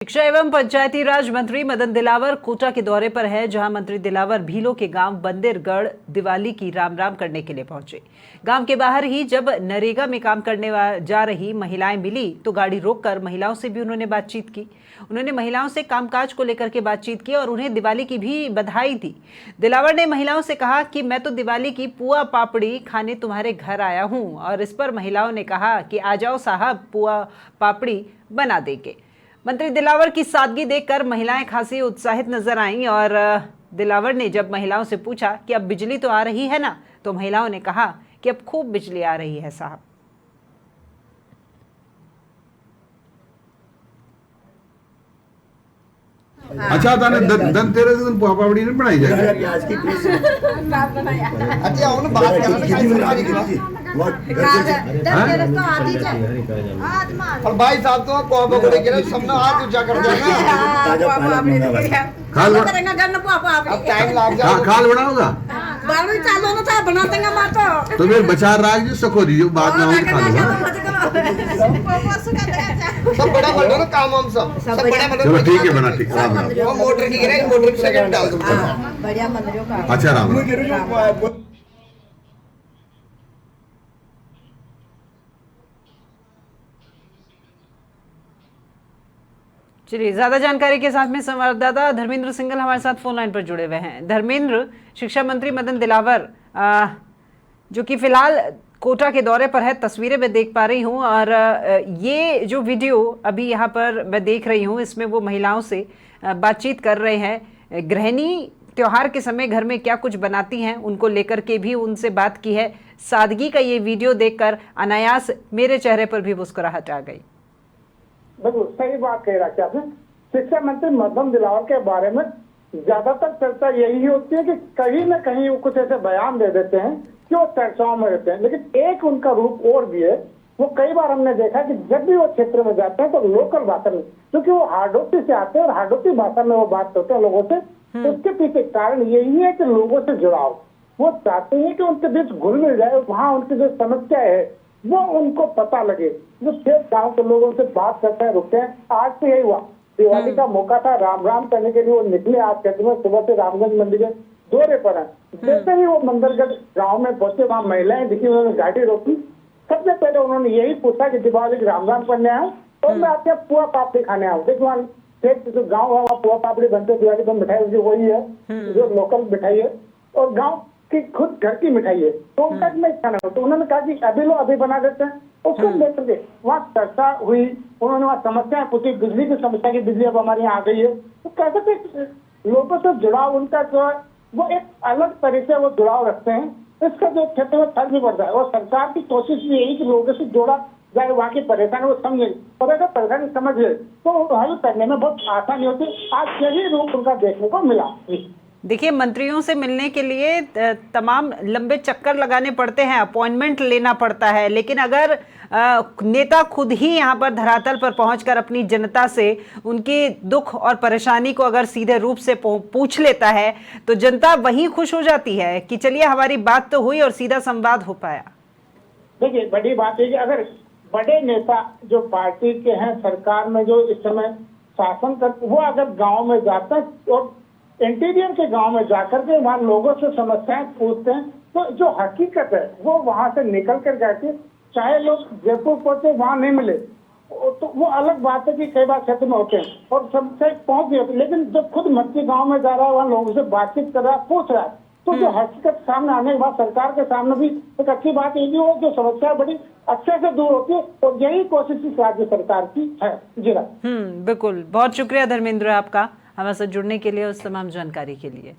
शिक्षा एवं पंचायती राज मंत्री मदन दिलावर कोटा के दौरे पर है, जहां मंत्री दिलावर भीलों के गांव बंदेरगढ़ दिवाली की राम राम करने के लिए पहुंचे। गांव के बाहर ही जब नरेगा में काम करने जा रही महिलाएं मिली तो गाड़ी रोककर महिलाओं से भी उन्होंने बातचीत की। उन्होंने महिलाओं से कामकाज को लेकर के बातचीत की और उन्हें दिवाली की भी बधाई दी। दिलावर ने महिलाओं से कहा कि मैं तो दिवाली की पुआ पापड़ी खाने तुम्हारे घर आया हूँ, और इस पर महिलाओं ने कहा कि आ जाओ साहब, पुआ पापड़ी बना देंगे। मंत्री दिलावर की सादगी देखकर महिलाएं खासी उत्साहित नजर आईं और दिलावर ने जब महिलाओं से पूछा कि अब बिजली तो आ रही है ना, तो महिलाओं ने कहा कि अब खूब बिजली आ रही है साहब। अच्छा धनतेरस के दिन पापड़ी नहीं बनाई जाएगी। और भाई साहब तो पकड़े के सबने हाथ ऊंचा कर अब टाइम लग जाए। खाल बनाओगा बना देंगे मातो तो फिर बचा राख जो सको दीजिए, बाद में हम खा लूंगा। सब बड़ा बोल ना काम हम सब बड़ा बोल। चलो ठीक है, बना ठीक। राम राम। वो मोटर की गिरे, मोटर की सेकंड डाल दूंगा। बढ़िया मंदिरों का। अच्छा राम राम। चलिए, ज्यादा जानकारी के साथ में संवाददाता धर्मेंद्र सिंघल हमारे साथ फोन लाइन पर जुड़े हुए हैं। धर्मेंद्र, शिक्षा मंत्री मदन दिलावर जो कि फिलहाल कोटा के दौरे पर है, तस्वीरें मैं देख पा रही हूं, और ये जो वीडियो अभी यहाँ पर मैं देख रही हूं, इसमें वो महिलाओं से बातचीत कर रहे हैं। गृहिणी त्योहार के समय घर में क्या कुछ बनाती हैं, उनको लेकर के भी उनसे बात की है। सादगी का ये वीडियो देखकर अनायास मेरे चेहरे पर भी मुस्कुराहट आ गई। बिल्कुल सही बात कह रहा आपने। शिक्षा मंत्री मदन दिलावर के बारे में ज्यादातर चर्चा यही होती है कि कहीं न कहीं वो कुछ ऐसे बयान दे देते हैं कि वो चर्चाओं में रहते हैं, लेकिन एक उनका रूप और भी है। वो कई बार हमने देखा कि जब भी वो क्षेत्र में जाते हैं तो लोकल भाषा में, क्योंकि वो हार्डोती से आते हैं और हार्डोती भाषा में वो बात करते हैं लोगों से, तो उसके पीछे कारण यही है कि लोगों से जुड़ाव। वो चाहते हैं कि उनके बीच घुल मिल जाए, वहाँ उनकी जो समस्या है वो उनको पता लगे। जो खेत गाँव के लोगों से बात करते हैं, रुकते हैं। आज से यही हुआ, दिवाली का मौका था, राम राम करने के लिए वो निकले। आज कहते हैं सुबह से रामगंज मंदिर के दौरे पर है। जैसे ही वो मंदिरगढ़ गांव में पहुंचे, वहाँ महिलाएं दिखी, उन्होंने गाड़ी रोकी। सबसे पहले उन्होंने यही पूछा कि दिवाली की राम राम करने आए और मैं आपके पुआ पापड़ी खाने आऊँ। देखो वहाँ जो गाँव है वहाँ पुआ पापड़ी बनते, दिवाली पर मिठाई वही है जो लोकल मिठाई है और गाँव की खुद घर की मिठाई है, तो उनका मैं खाना हो। तो उन्होंने कहा कि अभी लो, अभी बना देते हैं। उसको लेकर के वहाँ चर्चा हुई, उन्होंने वहाँ समस्याएं पूछी, बिजली की समस्या की, बिजली अब हमारे यहाँ आ गई है। तो कैसे लोगों से जुड़ाव उनका जो है वो एक अलग तरीके से वो जुड़ाव रखते हैं। इसका जो क्षेत्र में फर्क भी पड़ता है और सरकार की कोशिश भी यही कि लोगों से जोड़ा जाए, वहाँ की परेशानी वो समझे और अगर परेशानी समझ ले तो हल करने में बहुत आसानी होती है। आज यही रूप उनका देखने को मिला। देखिए, मंत्रियों से मिलने के लिए तमाम लंबे चक्कर लगाने पड़ते हैं, अपॉइंटमेंट लेना पड़ता है, लेकिन अगर नेता खुद ही यहाँ पर धरातल पर पहुंचकर अपनी जनता से उनकी दुख और परेशानी को अगर सीधे रूप से पूछ लेता है तो जनता वहीं खुश हो जाती है कि चलिए हमारी बात तो हुई और सीधा संवाद हो पाया। देखिए, बड़ी बात है कि अगर बड़े नेता जो पार्टी के हैं, सरकार में जो इस समय शासन कर, वो अगर गाँव में जाते हैं और इंटीरियर के गांव में जाकर के वहाँ लोगों से समस्याएं पूछते हैं, तो जो हकीकत है वो वहां से निकल कर जाती। चाहे लोग जयपुर पहुंचे वहां नहीं मिले तो वो अलग बात है कि कई बार क्षेत्र में होते हैं और सबसे पहुंच गए, लेकिन जब खुद मंत्री गांव में जा रहा है, वहाँ लोगों से बातचीत कर रहा है, पूछ रहा है, तो जो हकीकत सामने आने के बाद सरकार के सामने भी एक अच्छी बात ये भी हो, जो समस्या बड़ी अच्छे से दूर होती है और यही कोशिश इस राज्य सरकार की है। जी बिल्कुल, बहुत शुक्रिया धर्मेंद्र आपका हमारे साथ जुड़ने के लिए, उस तमाम जानकारी के लिए।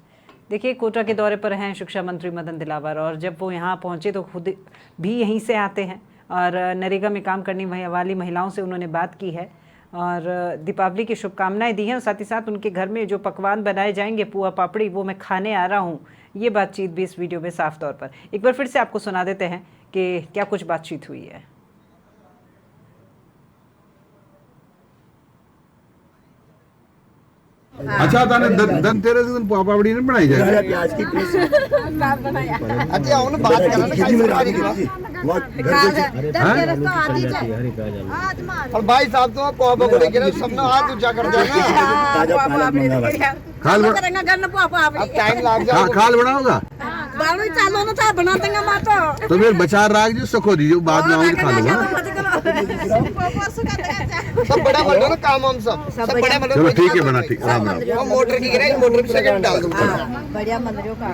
देखिए, कोटा के दौरे पर हैं शिक्षा मंत्री मदन दिलावर, और जब वो यहाँ पहुँचे तो खुद भी यहीं से आते हैं और नरेगा में काम करने वाली महिलाओं से उन्होंने बात की है और दीपावली की शुभकामनाएं दी हैं और साथ ही साथ उनके घर में जो पकवान बनाए जाएंगे, पुआ पापड़ी, वो मैं खाने आ रहा हूँ। ये बातचीत भी इस वीडियो में साफ तौर पर एक बार फिर से आपको सुना देते हैं कि क्या कुछ बातचीत हुई है। अच्छा ताने धनतेरस के दिन पापड़ी नहीं बनाई जाएगी प्याज की पीस अच्छा आओ ना बात करना ना खेती में खाली लगाती की थी घर और भाई साहब तो पोहा पकौड़े के ना सबने हाथ ऊंचा कर दिया ना ताजा पालक मंगा खाल बना- करेंगे घर में पापा अब टाइम लग जाएगा खाल बनाओगा बालू चालो ना था बना देंगे माँ तो तो फिर बचार राख जो सको दीजिए बाद में आऊंगी खा लूंगा सब बड़ा बोल रहे हो ना काम हम सब बड़ा बोल चलो ठीक है बना ठीक राम राम मोटर की गिरा मोटर की सेकंड डाल दूंगा बढ़िया मंदिरों का